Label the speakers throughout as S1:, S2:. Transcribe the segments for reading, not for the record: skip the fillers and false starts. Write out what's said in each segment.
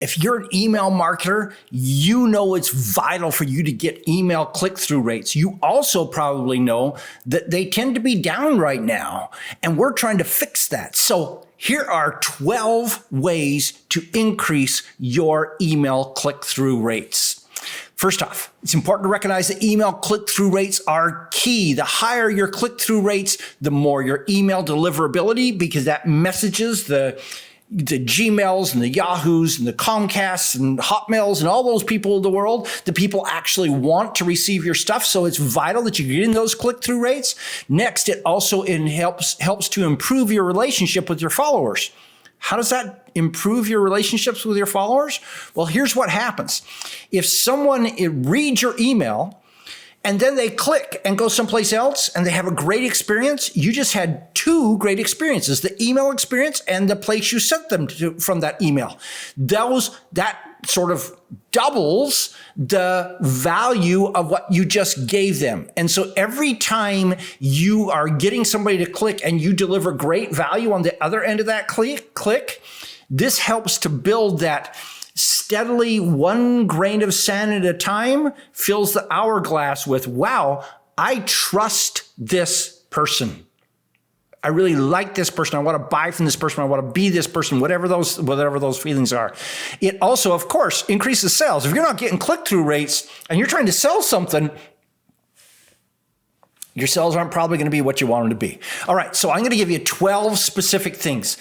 S1: If you're an email marketer, you know it's vital for you to get email click-through rates. You also probably know that they tend to be down right now, and we're trying to fix that. So here are 12 ways to increase your email click-through rates. First off, it's important to recognize that email click-through rates are key. The higher your click-through rates, the more your email deliverability, because that messages the Gmails and the Yahoos and the Comcasts and Hotmails and all those people in the world, the people actually want to receive your stuff. So it's vital that you're getting those click-through rates. Next, it also helps to improve your relationship with your followers. How does that improve your relationships with your followers? Well, here's what happens. If someone reads your email and then they click and go someplace else and they have a great experience, you just had two great experiences, the email experience and the place you sent them to from that email. That sort of doubles the value of what you just gave them. And so every time you are getting somebody to click and you deliver great value on the other end of that click, this helps to build that steadily, one grain of sand at a time, fills the hourglass with, wow, I trust this person. I really like this person. I want to buy from this person. I want to be this person, whatever those feelings are. It also, of course, increases sales. If you're not getting click-through rates and you're trying to sell something, your sales aren't probably going to be what you want them to be. All right, so I'm going to give you 12 specific things.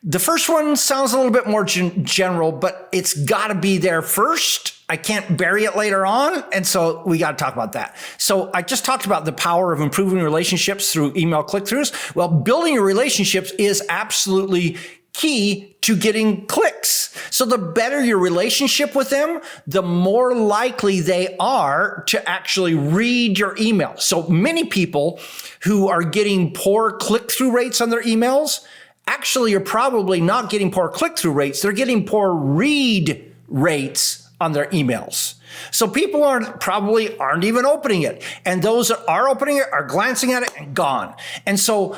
S1: The first one sounds a little bit more general, but it's got to be there first. I can't bury it later on, and so we got to talk about that. So I just talked about the power of improving relationships through email click-throughs. Well, building your relationships is absolutely key to getting clicks. So the better your relationship with them, the more likely they are to actually read your email. So many people who are getting poor click-through rates on their emails actually are probably not getting poor click-through rates. They're getting poor read rates on their emails. So people probably aren't even opening it. And those that are opening it are glancing at it and gone. And so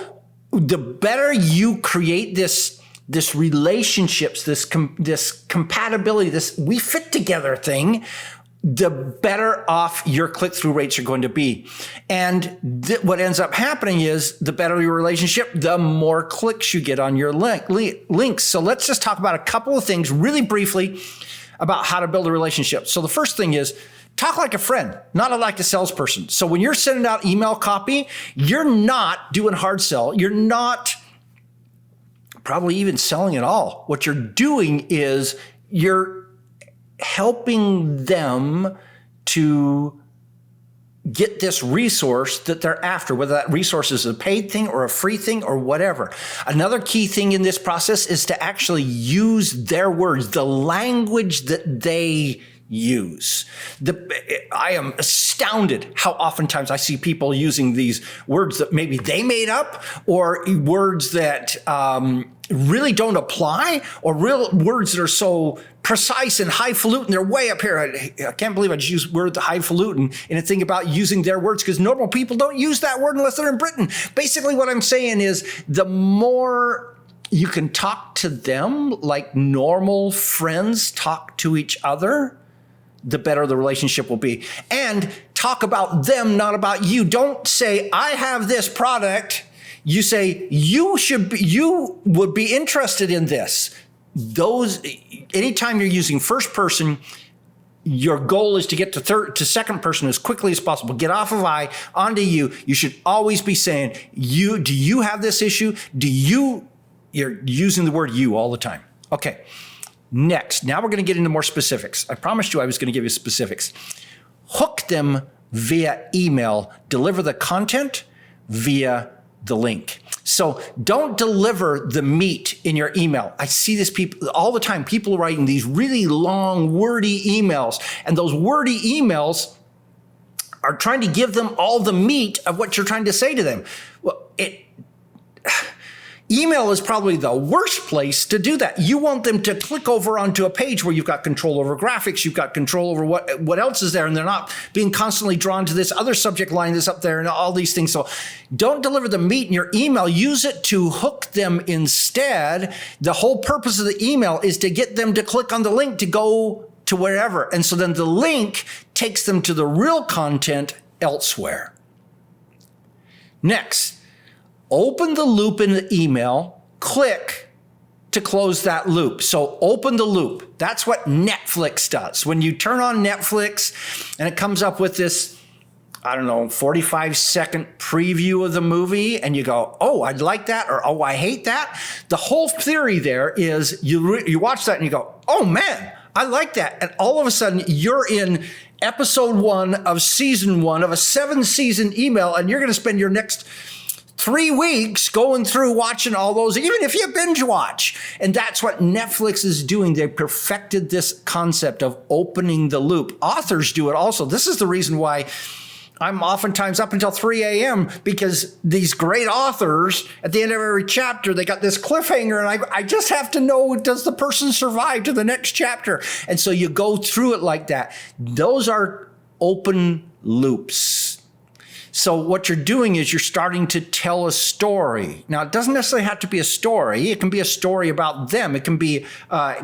S1: the better you create this relationships, this compatibility, this we fit together thing, the better off your click-through rates are going to be. And what ends up happening is the better your relationship, the more clicks you get on your links. So let's just talk about a couple of things really briefly about how to build a relationship. So the first thing is talk like a friend, not like a salesperson. So when you're sending out email copy, you're not doing hard sell. You're not probably even selling at all. What you're doing is you're helping them to get this resource that they're after, whether that resource is a paid thing or a free thing or whatever. Another key thing in this process is to actually use their words, the language that they use. I am astounded how oftentimes I see people using these words that maybe they made up, or words that really don't apply, or real words that are so precise and highfalutin. They're way up here. I can't believe I just used the word highfalutin in a thing about using their words, because normal people don't use that word unless they're in Britain. Basically what I'm saying is the more you can talk to them like normal friends talk to each other, the better the relationship will be. And talk about them, not about you. Don't say, I have this product. You say, you would be interested in this. Anytime you're using first person, your goal is to get to second person as quickly as possible. Get off of I onto you. You should always be saying, do you have this issue? You're using the word you all the time. Okay. Next, now we're going to get into more specifics. I promised you I was going to give you specifics. Hook them via email. Deliver the content via the link. So don't deliver the meat in your email. I see this people all the time. People writing these really long, wordy emails, and those wordy emails are trying to give them all the meat of what you're trying to say to them. Well, Email is probably the worst place to do that. You want them to click over onto a page where you've got control over graphics, you've got control over what else is there, and they're not being constantly drawn to this other subject line that's up there and all these things. So don't deliver the meat in your email. Use it to hook them instead. The whole purpose of the email is to get them to click on the link to go to wherever. And so then the link takes them to the real content elsewhere. Next, open the loop in the email, click to close that loop. So open the loop. That's what Netflix does. When you turn on Netflix and it comes up with this, 45-second preview of the movie, and you go, oh, I'd like that, or oh, I hate that. The whole theory there is you watch that and you go, oh man, I like that. And all of a sudden you're in episode 1 of season 1 of a 7-season email, and you're going to spend your next 3 weeks going through watching all those, even if you binge watch. And that's what Netflix is doing. They perfected this concept of opening the loop. Authors do it also. This is the reason why I'm oftentimes up until 3 a.m. because these great authors, at the end of every chapter, they got this cliffhanger, and I just have to know, does the person survive to the next chapter? And so you go through it like that. Those are open loops. So what you're doing is you're starting to tell a story. Now, it doesn't necessarily have to be a story. It can be a story about them. It can be,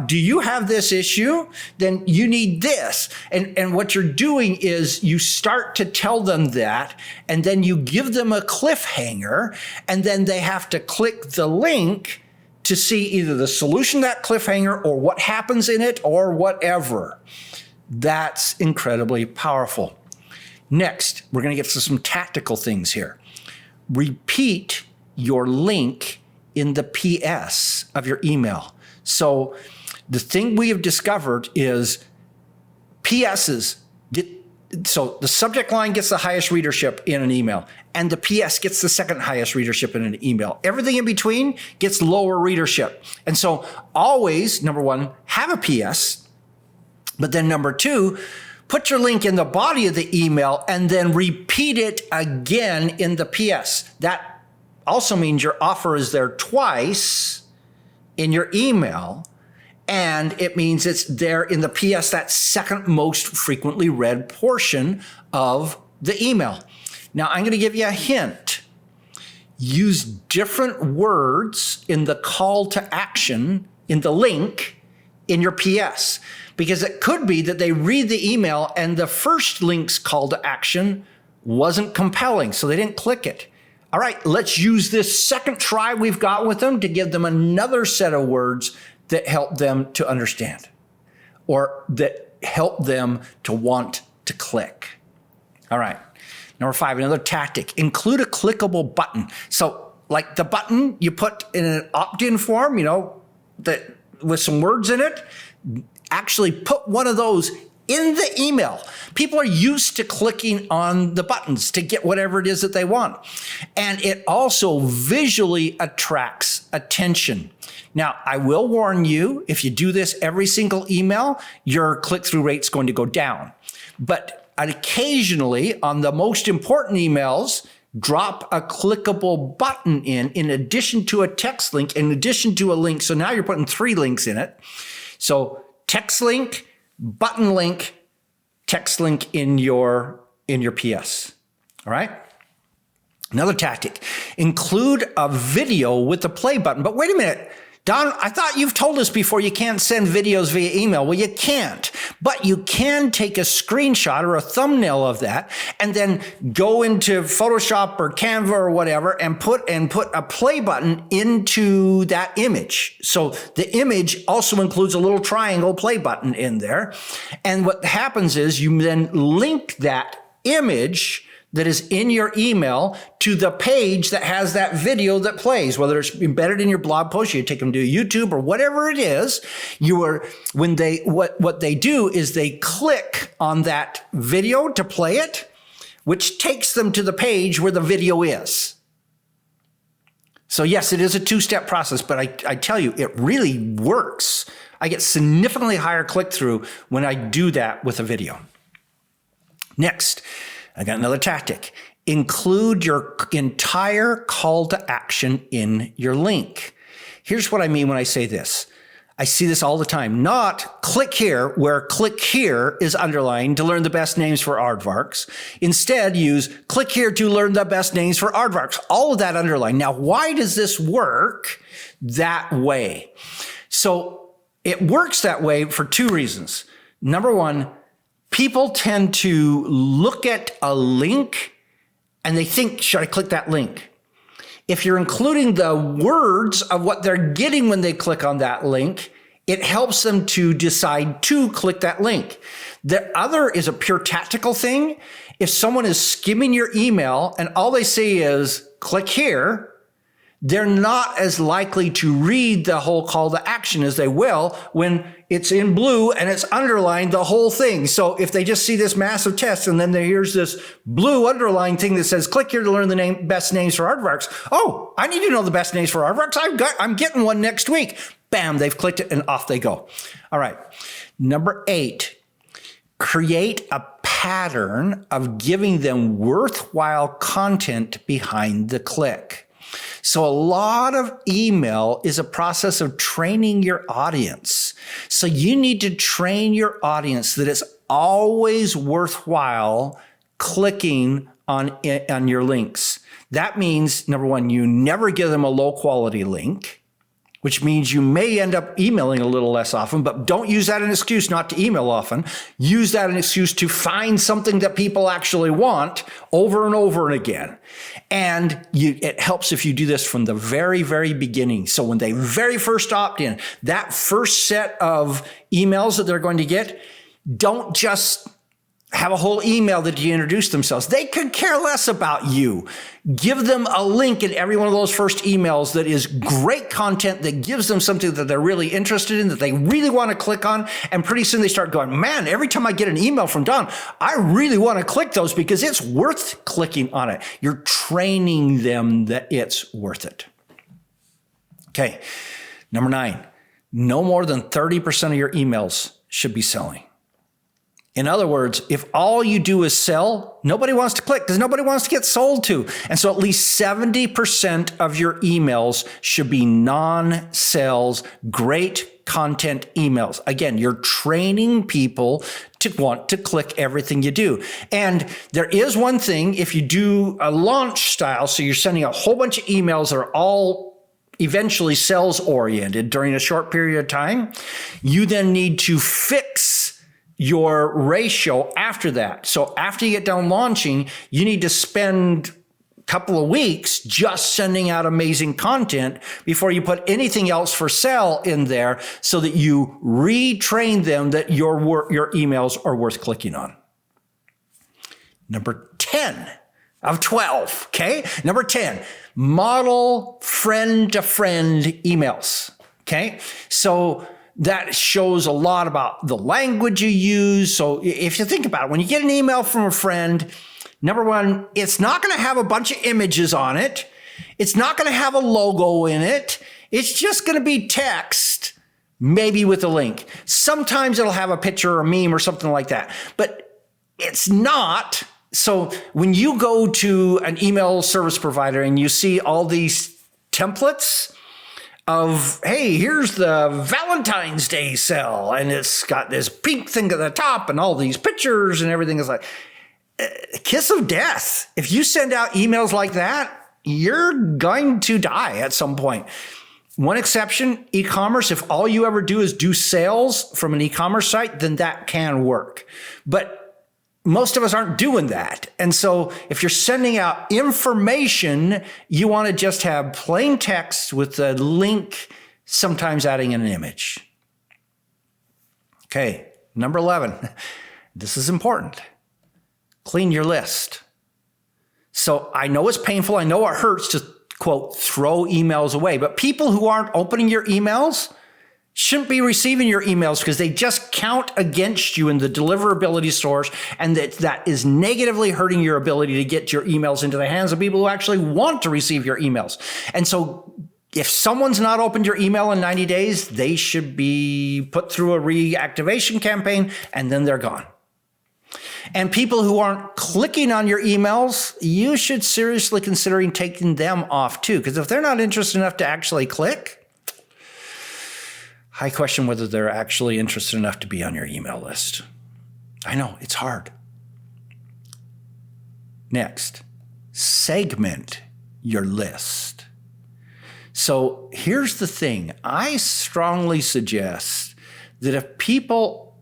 S1: do you have this issue? Then you need this. And what you're doing is you start to tell them that, and then you give them a cliffhanger, and then they have to click the link to see either the solution to that cliffhanger or what happens in it or whatever. That's incredibly powerful. Next, we're going to get to some tactical things here. Repeat your link in the PS of your email. So the thing we have discovered is PSs so the subject line gets the highest readership in an email, and the PS gets the second highest readership in an email. Everything in between gets lower readership. And so always, number one, have a PS, but then number two, put your link in the body of the email and then repeat it again in the PS. That also means your offer is there twice in your email, and it means it's there in the PS, that second most frequently read portion of the email. Now, I'm going to give you a hint. Use different words in the call to action, in the link, in your PS. Because it could be that they read the email and the first link's call to action wasn't compelling, so they didn't click it. All right, let's use this second try we've got with them to give them another set of words that help them to understand or that help them to want to click. All right, number 5, another tactic, include a clickable button. So like the button you put in an opt-in form, that with some words in it, actually put one of those in the email. People are used to clicking on the buttons to get whatever it is that they want. And it also visually attracts attention. Now, I will warn you, if you do this every single email, your click-through rate's going to go down. But occasionally, on the most important emails, drop a clickable button in addition to a text link, in addition to a link. So now you're putting 3 links in it. So text link, button link, text link in your PS. All right? Another tactic, include a video with the play button. But wait a minute, Don, I thought you've told us before you can't send videos via email. Well, you can't, but you can take a screenshot or a thumbnail of that and then go into Photoshop or Canva or whatever and put a play button into that image. So the image also includes a little triangle play button in there. And what happens is you then link that image that is in your email to the page that has that video that plays, whether it's embedded in your blog post, you take them to YouTube or whatever it is. What they do is they click on that video to play it, which takes them to the page where the video is. So yes, it is a 2-step process, but I tell you, it really works. I get significantly higher click-through when I do that with a video. Next, I got another tactic. include your entire call to action in your link. Here's what I mean when I say this. I see this all the time. Not click here, where click here is underlined to learn the best names for aardvarks. Instead, use click here to learn the best names for aardvarks. All of that underlined. Now, why does this work that way? So it works that way for two reasons. Number one, people tend to look at a link and they think, should I click that link? If you're including the words of what they're getting when they click on that link, it helps them to decide to click that link. The other is a pure tactical thing. If someone is skimming your email and all they say is click here, they're not as likely to read the whole call to action as they will when it's in blue and it's underlined the whole thing. So if they just see this massive text and then here's this blue underlying thing that says, click here to learn the best names for aardvarks. Oh, I need to know the best names for aardvarks. I'm getting one next week. Bam, they've clicked it and off they go. All right. Number 8, create a pattern of giving them worthwhile content behind the click. So a lot of email is a process of training your audience. So you need to train your audience that it's always worthwhile clicking on your links. That means, number one, you never give them a low quality link, which means you may end up emailing a little less often, but don't use that as an excuse not to email often. Use that as an excuse to find something that people actually want over and over and again. And it helps if you do this from the very, very beginning. So when they very first opt in, that first set of emails that they're going to get, don't just have a whole email that you introduce themselves. They could care less about you. Give them a link in every one of those first emails that is great content that gives them something that they're really interested in, that they really want to click on. And pretty soon they start going, man, every time I get an email from Don, I really want to click those because it's worth clicking on it. You're training them that it's worth it. Okay. Number 9, no more than 30% of your emails should be selling. In other words, if all you do is sell, nobody wants to click because nobody wants to get sold to. And so at least 70% of your emails should be non-sales, great content emails. Again, you're training people to want to click everything you do. And there is one thing, if you do a launch style, so you're sending a whole bunch of emails that are all eventually sales oriented during a short period of time, you then need to fix your ratio after that. So after you get done launching, you need to spend a couple of weeks just sending out amazing content before you put anything else for sale in there so that you retrain them that your emails are worth clicking on. Number 10 of 12, okay? Number 10, model friend-to-friend emails, okay? So that shows a lot about the language you use. So if you think about it, when you get an email from a friend, number one, it's not going to have a bunch of images on it. It's not going to have a logo in it. It's just going to be text, maybe with a link. Sometimes it'll have a picture or a meme or something like that, but it's not. So when you go to an email service provider and you see all these templates of, hey, here's the Valentine's Day sale, and it's got this pink thing at the top and all these pictures and everything is like, kiss of death. If you send out emails like that, you're going to die at some point. One exception, e-commerce. If all you ever do is do sales from an e-commerce site, then that can work. But most of us aren't doing that. And so if you're sending out information, you want to just have plain text with a link, sometimes adding an image. Okay, number 11. This is important. Clean your list. So I know it's painful. I know it hurts to, quote, throw emails away. But people who aren't opening your emails shouldn't be receiving your emails because they just count against you in the deliverability source, and that is negatively hurting your ability to get your emails into the hands of people who actually want to receive your emails. And so if someone's not opened your email in 90 days, they should be put through a reactivation campaign and then they're gone. And people who aren't clicking on your emails, you should seriously considering taking them off too. Because if they're not interested enough to actually click, I question whether they're actually interested enough to be on your email list. I know, it's hard. Next, segment your list. So here's the thing. I strongly suggest that if people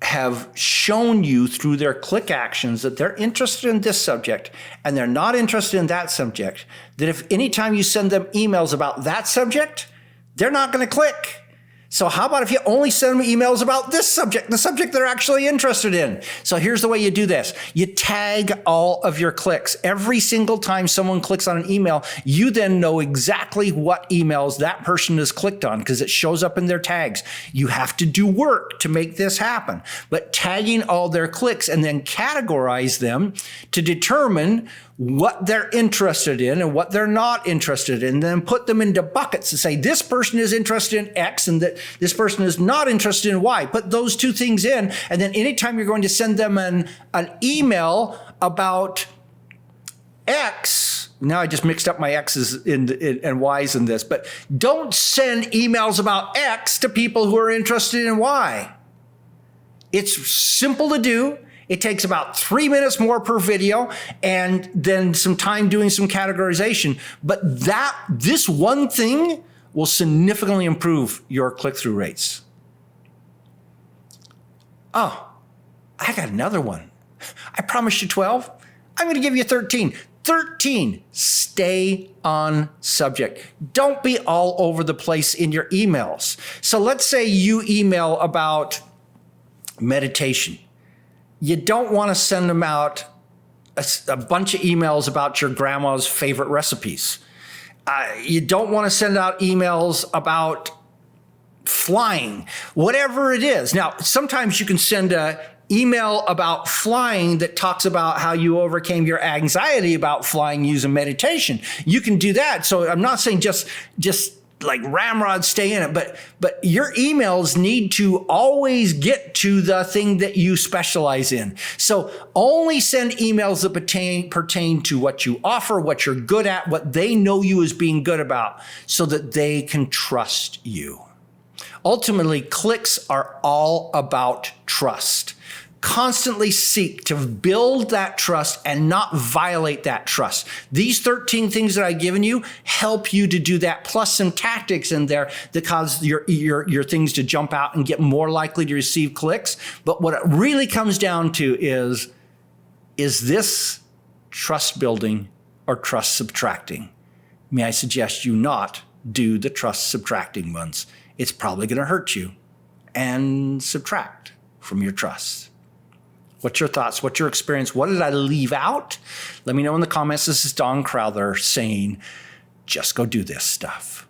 S1: have shown you through their click actions that they're interested in this subject and they're not interested in that subject, that if anytime you send them emails about that subject, they're not going to click. So how about if you only send them emails about this subject, the subject they're actually interested in? So here's the way you do this. You tag all of your clicks. Every single time someone clicks on an email, you then know exactly what emails that person has clicked on because it shows up in their tags. You have to do work to make this happen, but tagging all their clicks and then categorize them to determine what they're interested in and what they're not interested in, and then put them into buckets to say this person is interested in X and that this person is not interested in Y. Put those two things in, and then anytime you're going to send them an email about X, now I just mixed up my X's and Y's in this, but don't send emails about X to people who are interested in Y. It's simple to do. It takes about 3 minutes more per video and then some time doing some categorization. But this one thing will significantly improve your click-through rates. Oh, I got another one. I promised you 12. I'm going to give you 13. 13, stay on subject. Don't be all over the place in your emails. So let's say you email about meditation. You don't want to send them out a bunch of emails about your grandma's favorite recipes. You don't want to send out emails about flying, whatever it is. Now, sometimes you can send an email about flying that talks about how you overcame your anxiety about flying using meditation. You can do that. So I'm not saying just like ramrod, stay in it, but your emails need to always get to the thing that you specialize in. So only send emails that pertain to what you offer, what you're good at, what they know you as being good about, so that they can trust you. Ultimately, clicks are all about trust. Constantly seek to build that trust and not violate that trust. These 13 things that I've given you help you to do that, plus some tactics in there that cause your things to jump out and get more likely to receive clicks. But what it really comes down to is this trust building or trust subtracting? May I suggest you not do the trust subtracting ones? It's probably going to hurt you and subtract from your trust. What's your thoughts? What's your experience? What did I leave out? Let me know in the comments. This is Don Crowther saying, just go do this stuff.